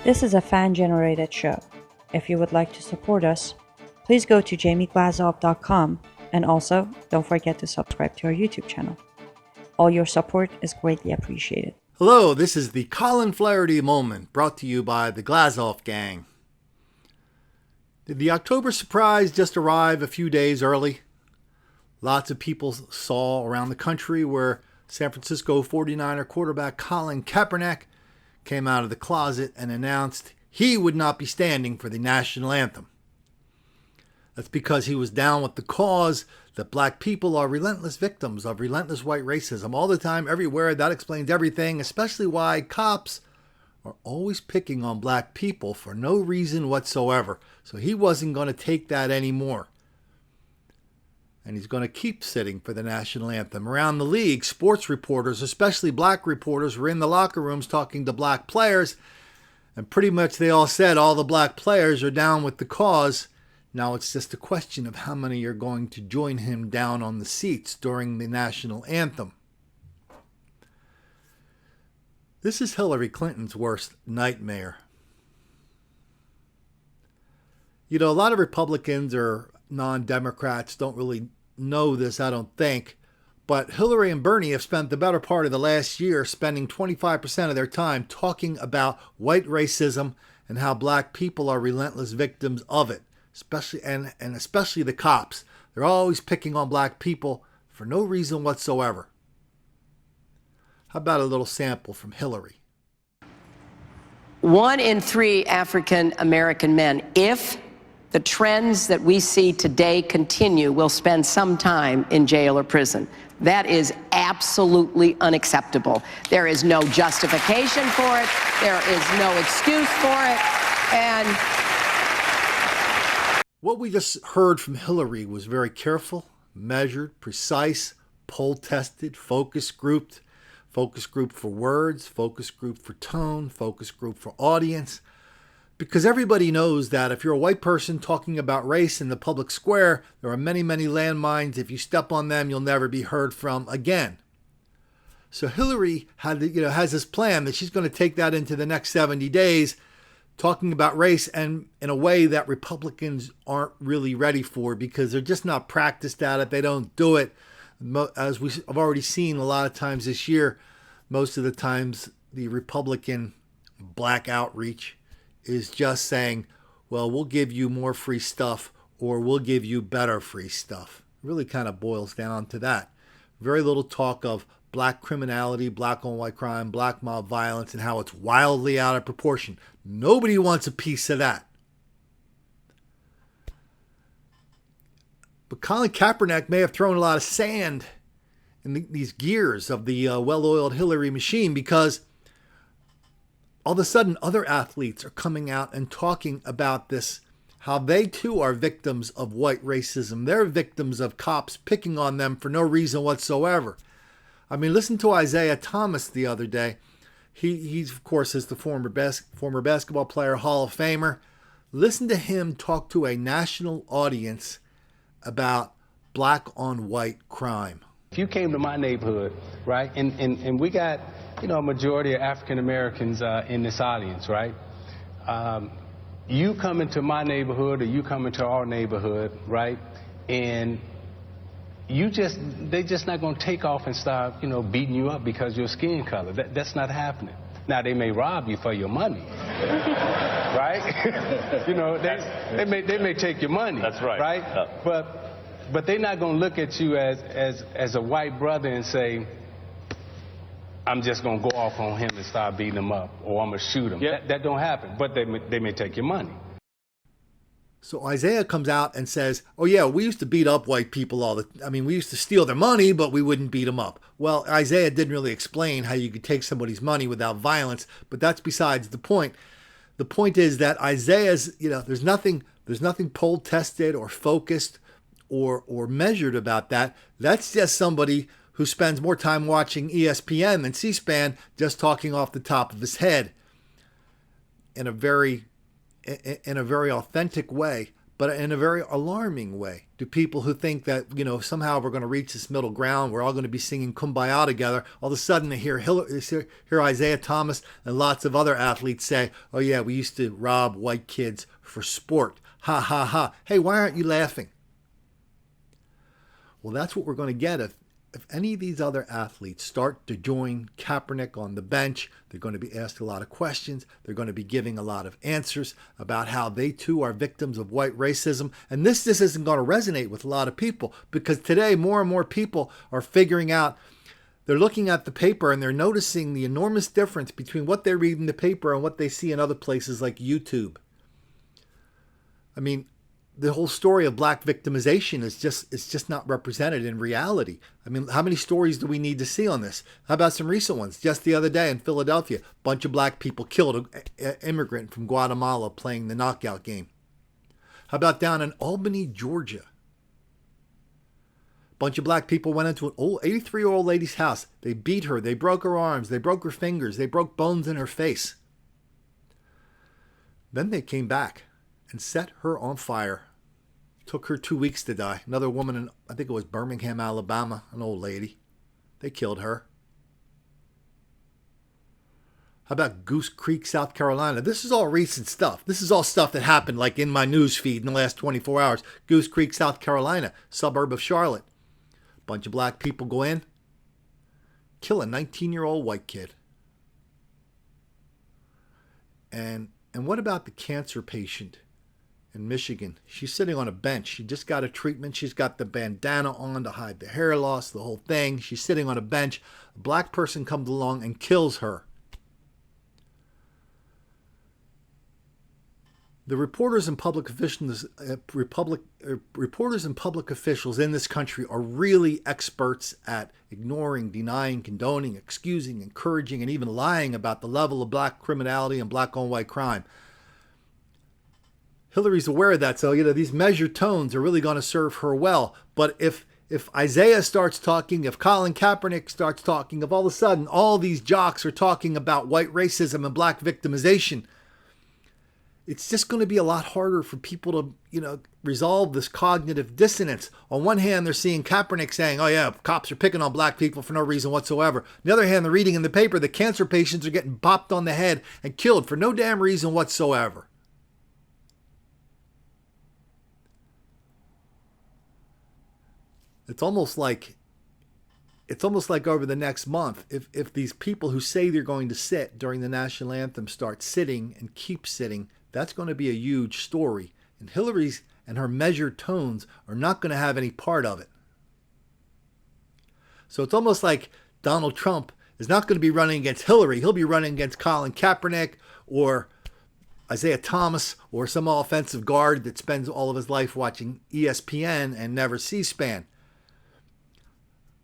This is a fan-generated show. If you would like to support us, please go to jamieglazov.com, and also don't forget to subscribe to our YouTube channel. All your support is greatly appreciated. Hello, this is the Colin Flaherty moment, brought to you by the Glazov Gang. Did the October surprise just arrive a few days early? Lots of people saw around the country where San Francisco 49er quarterback Colin Kaepernick came out of the closet and announced he would not be standing for the national anthem. That's because he was down with the cause that black people are relentless victims of relentless white racism all the time, everywhere. That explains everything, especially why cops are always picking on black people for no reason whatsoever. So he wasn't going to take that anymore. And he's going to keep sitting for the national anthem. Around the league, sports reporters, especially black reporters, were in the locker rooms talking to black players. And pretty much they all said all the black players are down with the cause. Now it's just a question of how many are going to join him down on the seats during the national anthem. This is Hillary Clinton's worst nightmare. You know, a lot of Republicans or non-Democrats don't really know this, I don't think, but Hillary and Bernie have spent the better part of the last year spending 25% of their time talking about white racism and how black people are relentless victims of it, especially especially the cops. They're always picking on black people for no reason whatsoever. How about a little sample from Hillary? 1 in 3 African American men, if the trends that we see today continue, will spend some time in jail or prison. That is absolutely unacceptable. There is no justification for it. There is no excuse for it. And what we just heard from Hillary was very careful, measured, precise, poll-tested, focus grouped for words, focus group for tone, focus group for audience. Because everybody knows that if you're a white person talking about race in the public square, there are many, many landmines. If you step on them, you'll never be heard from again. So Hillary has this plan that she's going to take that into the next 70 days, talking about race and in a way that Republicans aren't really ready for because they're just not practiced at it. They don't do it. As we've already seen a lot of times this year, most of the times the Republican black outreach is just saying, well, we'll give you more free stuff or we'll give you better free stuff. It really kind of boils down to that. Very little talk of black criminality, black on white crime, black mob violence, and how it's wildly out of proportion. Nobody wants a piece of that. But Colin Kaepernick may have thrown a lot of sand in these gears of the well-oiled Hillary machine, because all of a sudden other athletes are coming out and talking about this, how they too are victims of white racism. They're victims of cops picking on them for no reason whatsoever. I mean, listen to Isaiah Thomas the other day. He's of course is the former basketball player, Hall of Famer. Listen to him talk to a national audience about black on white crime. If you came to my neighborhood, right, and we got, you know, a majority of African Americans in this audience, right? You come into my neighborhood or you come into our neighborhood, right? And they just not going to take off and start, you know, beating you up because of your skin color. That's not happening. Now, they may rob you for your money, right? You know, they may take your money. That's right. Right? But they're not going to look at you as a white brother and say, I'm just going to go off on him and start beating him up, or I'm going to shoot him. Yep. That don't happen, but they may take your money. So Isaiah comes out and says, oh yeah, we used to beat up white people we used to steal their money, but we wouldn't beat them up. Well, Isaiah didn't really explain how you could take somebody's money without violence, but that's besides the point. The point is that Isaiah's, there's nothing poll tested or focused or measured about that. That's just somebody who spends more time watching ESPN than C-SPAN, just talking off the top of his head in a very authentic way. but in a very alarming way to people who think that, somehow we're going to reach this middle ground. We're all going to be singing Kumbaya together. All of a sudden they hear Isaiah Thomas and lots of other athletes say, oh yeah, we used to rob white kids for sport. Ha ha ha. Hey, why aren't you laughing? Well, that's what we're going to get if any of these other athletes start to join Kaepernick on the bench. They're going to be asked a lot of questions. They're going to be giving a lot of answers about how they too are victims of white racism. And this isn't going to resonate with a lot of people, because today more and more people are figuring out, they're looking at the paper and they're noticing the enormous difference between what they read in the paper and what they see in other places like YouTube. I mean, the whole story of black victimization is just not represented in reality. I mean, how many stories do we need to see on this? How about some recent ones? Just the other day in Philadelphia, a bunch of black people killed an immigrant from Guatemala playing the knockout game. How about down in Albany, Georgia? A bunch of black people went into an old 83-year-old lady's house. They beat her. They broke her arms. They broke her fingers. They broke bones in her face. Then they came back and set her on fire. Took her 2 weeks to die. Another woman in, I think it was Birmingham, Alabama, an old lady. They killed her. How about Goose Creek, South Carolina? This is all recent stuff. This is all stuff that happened like in my news feed in the last 24 hours. Goose Creek, South Carolina, suburb of Charlotte. Bunch of black people go in, kill a 19-year-old white kid. And what about the cancer patient in Michigan? She's sitting on a bench. She just got a treatment. She's got the bandana on to hide the hair loss, the whole thing. She's sitting on a bench. A black person comes along and kills her. The reporters and public officials, in this country are really experts at ignoring, denying, condoning, excusing, encouraging, and even lying about the level of black criminality and black on white crime. Hillary's aware of that, so these measured tones are really going to serve her well. But if Isaiah starts talking, if Colin Kaepernick starts talking, if all of a sudden all these jocks are talking about white racism and black victimization, it's just going to be a lot harder for people to, resolve this cognitive dissonance. On one hand, they're seeing Kaepernick saying, oh yeah, cops are picking on black people for no reason whatsoever. On the other hand, they're reading in the paper that cancer patients are getting bopped on the head and killed for no damn reason whatsoever. It's almost like over the next month, if these people who say they're going to sit during the national anthem start sitting and keep sitting, that's going to be a huge story. And Hillary's and her measured tones are not going to have any part of it. So it's almost like Donald Trump is not going to be running against Hillary. He'll be running against Colin Kaepernick or Isaiah Thomas or some offensive guard that spends all of his life watching ESPN and never C-SPAN.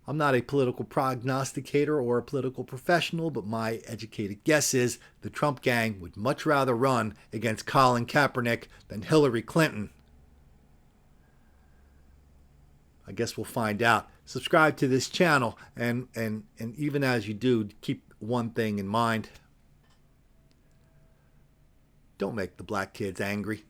I'm not a political prognosticator or a political professional, but my educated guess is the Trump gang would much rather run against Colin Kaepernick than Hillary Clinton. I guess we'll find out. Subscribe to this channel, and even as you do, keep one thing in mind. Don't make the black kids angry.